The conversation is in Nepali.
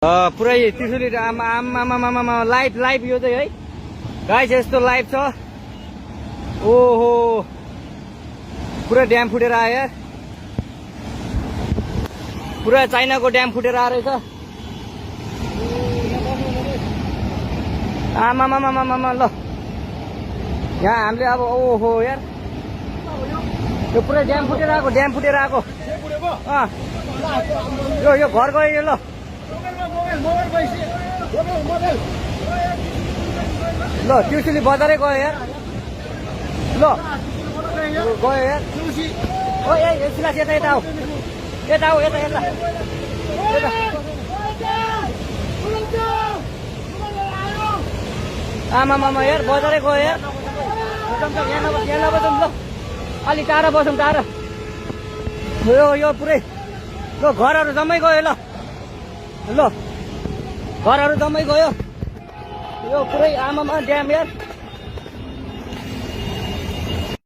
पुरै त्रिशुली आमा लाइभ यो चाहिँ है गाइस यस्तो लाइभ छ। ओहो पुरा ड्याम फुटेर आयो यार, पुरा चाइनाको ड्याम फुटेर आएर रहेछ। आमा ल यहाँ हामीले अब ओहो यार यो पुरै ड्याम फुटेर आएको यो घर गयो यो। ल ल त्रिशुली बजारै गयो यार। ल गयो यार। ओ ए सिलास यता आऊ यता आमा यार बजारै गयो यार। यहाँ नबसौँ ल, अलि टाढा बसौँ टाढा। यो पुरै ल घरहरू जम्मै गयो। ल घरहरू जम्मै गयो। यो पुरै आमामा ड्याम यार।